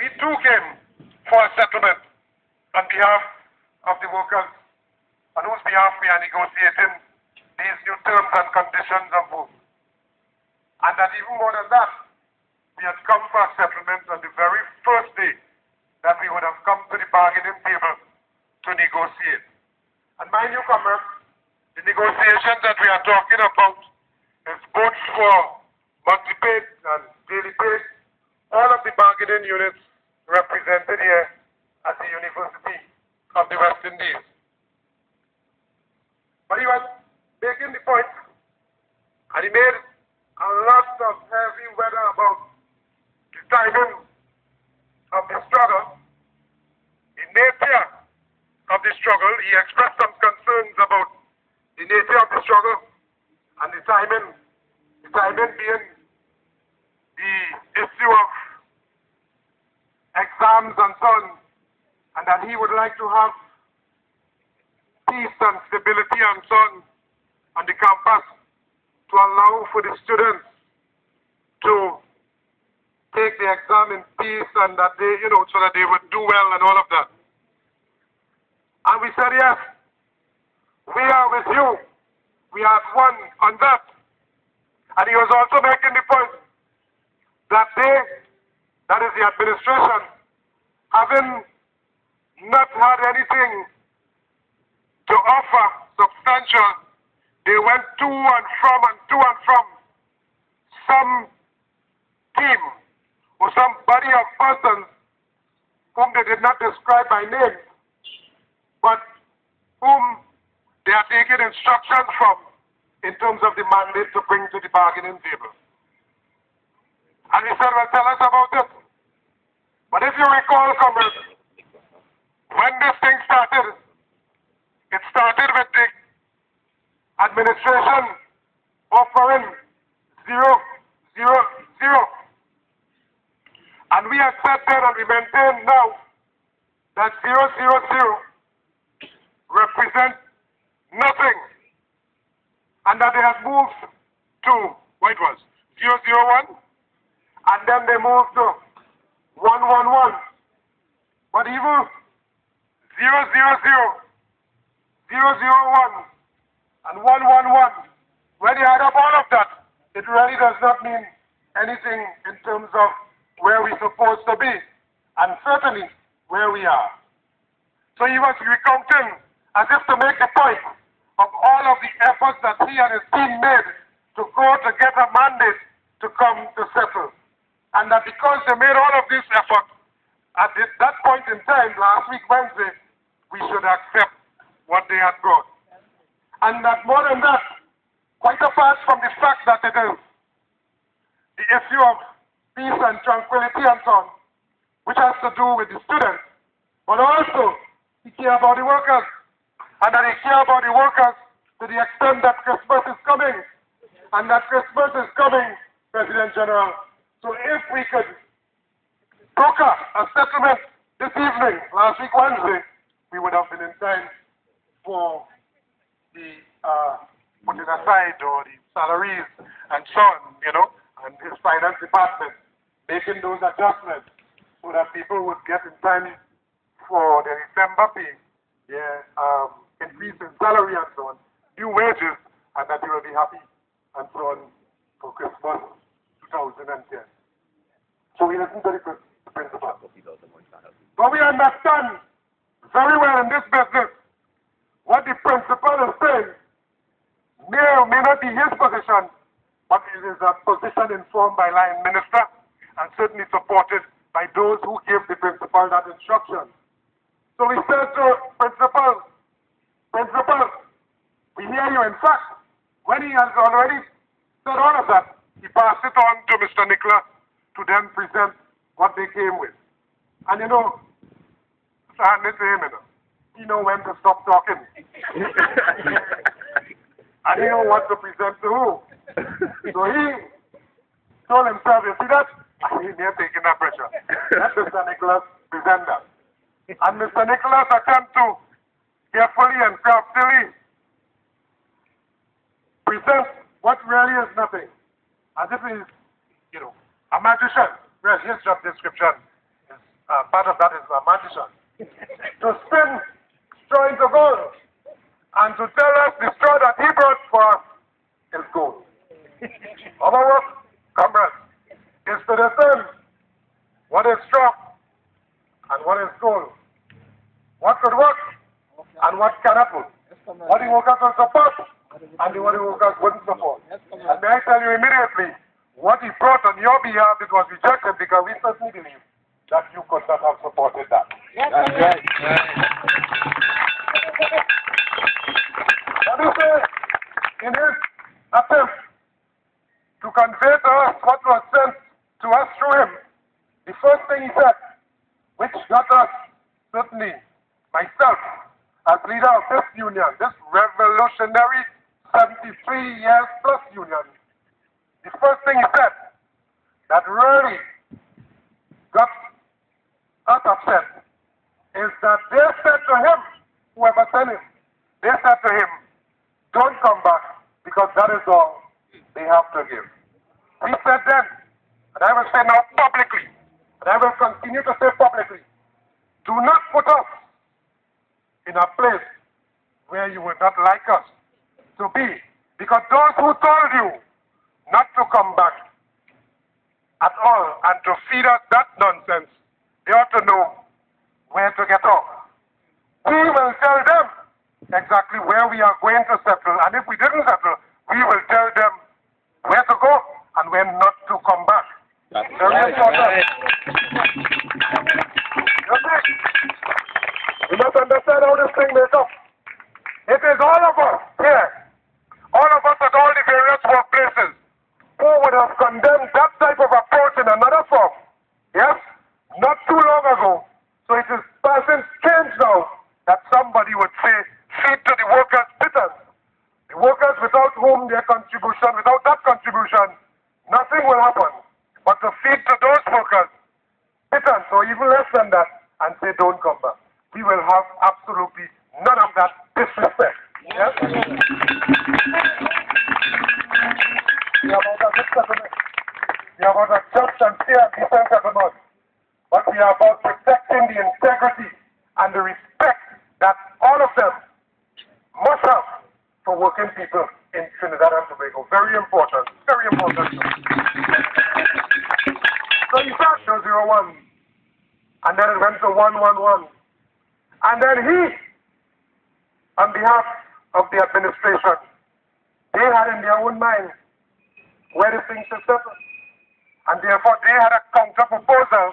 we too came for a settlement on behalf of the workers, on whose behalf we are negotiating these new terms and conditions of work. And that even more than that, we had come for a settlement on the very first day that we would have come to the bargaining table to negotiate. And mind you, comrades, the negotiations that we are talking about is both for monthly pay and daily pay, all of the bargaining units represented here at the University of the West Indies. But he was making the point, and he made a lot of heavy weather about the timing of the struggle, the nature of the struggle. He expressed some concerns about the nature of the struggle and the timing being the issue of exams and so on, and that he would like to have peace and stability and so on the campus to allow for the students to take the exam in peace and that they, so that they would do well and all of that. And we said, yes, we are with you. We are one on that. And he was also making the point that they, that is the administration, having not had anything to offer substantial, they went to and from some team or some body of persons whom they did not describe by name, but whom they are taking instructions from in terms of the mandate to bring to the bargaining table. And we said, well, tell us about it. But if you recall, comrades, when this thing started, it started with the administration offering 0, 0, 0. And we have said then and we maintain now that 0, 0, 0 represents nothing. And that they had moved to, what it was, 0, 0, 1, and then they moved to 1, 1, 1. But even 0, 0, 0, 0, 0, 1, and 1, 1, 1, when you add up all of that, it really does not mean anything in terms of where we're supposed to be, and certainly where we are. So he was recounting as if to make a point of all of the efforts that he and his team made to go to get a mandate to come to settle. And that because they made all of this effort, at that point in time, last week, Wednesday, we should accept what they had brought. And that more than that, quite apart from the fact that it is the issue of peace and tranquility and so on, which has to do with the students, but also he cares about the workers, and that he cares about the workers to the extent that Christmas is coming, and that Christmas is coming, President General. So if we could broker a settlement this evening, last week Wednesday, we would have been in time for the putting aside or the salaries and so on, and his finance department making those adjustments so that people would get in time for the December pay, increase in salary and so on, new wages, and that they will be happy and so on for Christmas 2010. So we listen to the principal. But we understand very well in this business what the principal is saying may or may not be his position, but it is a position informed by line minister and certainly supported by those who give the principal that instruction. So we said to principal, we hear you. In fact, when he has already said all of that, he passed it on to Mr. Nicola to then present what they came with. And Mr. Hanley to him, he know when to stop talking. And he know what to present to who. So he told himself, you see that? He's here taking that pressure. Let Mr. Nicholas present that. And Mr. Nicholas attempt to carefully and craftily present what really is nothing. As if he's, a magician. Well, his job description is part of that is a magician, to spin straw into gold and to tell us the straw that he brought for us is gold. Our work, comrades, is to discern what is straw and what is gold, what could work and what cannot work, what the workers will support and what the workers wouldn't support. And may I tell you immediately, what he brought on your behalf, it was rejected because we certainly believe that you could not have supported that. Yes, that's right. What do you say? In his attempt to convey to us what was sent to us through him, the first thing he said, which got us, certainly myself, as leader of this union, this revolutionary 73 years plus union, the first thing he said that really got us upset is that they said to him, whoever sent him, they said to him, don't come back because that is all they have to give. He said then, and I will say now publicly, and I will continue to say publicly, do not put us in a place where you would not like us to be, because those who told you not to come back at all and to feed us that nonsense, they ought to know where to get off. We will tell them exactly where we are going to settle, and if we didn't settle, we will tell them where to go and where not to come back. That's very important. You must understand how this thing makes up. It is all of us here, all of us at all the various workplaces, who would have condemned that type of approach in another form. Yes? Not too long ago. So it is passing strange now that somebody would say, feed to the workers' pittance. The workers without whom their contribution, without that contribution, nothing will happen. But to feed to those workers, pittance, or even less than that, and say, don't come back. We will have absolutely none of that disrespect. Yes? We are about a good settlement. We are about a just and fair and decent settlement. But we are about protecting the integrity and the respect that all of them must have for working people in Trinidad and Tobago. Very important. Very important. So he started 001. And then it went to 111. And then he, on behalf of the administration, they had in their own mind where the things should settle. And therefore they had a counter proposal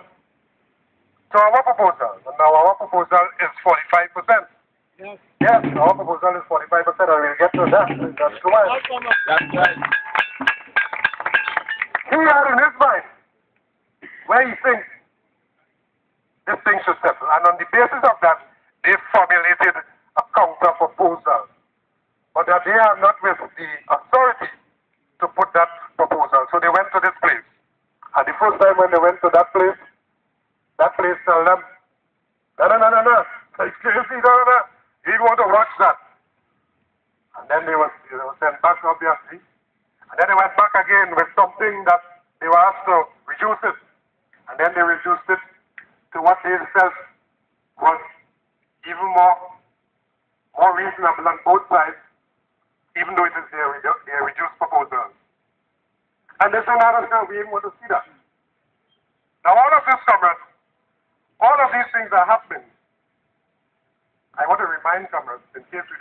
to our proposal. And now our proposal is 45%. Yes. Yes, our proposal is 45%, and we'll get to that. That's right. That's right. He had in his mind where he thinks this thing should settle. And on the basis of that, they formulated a counter proposal. But that they are not with the authority to put that proposal. So they went to this place. And the first time when they went to that place told them, no. It's crazy, no. You don't want to watch that. And then they were sent back, obviously. And then they went back again with something that they were asked to reduce it. And then they reduced it to what they felt was even more reasonable on both sides, even though it is their reduced proposal. And they said, no, we didn't want to see that. Now all of this, comrades, all of these things are happening. I want to remind comrades, in case we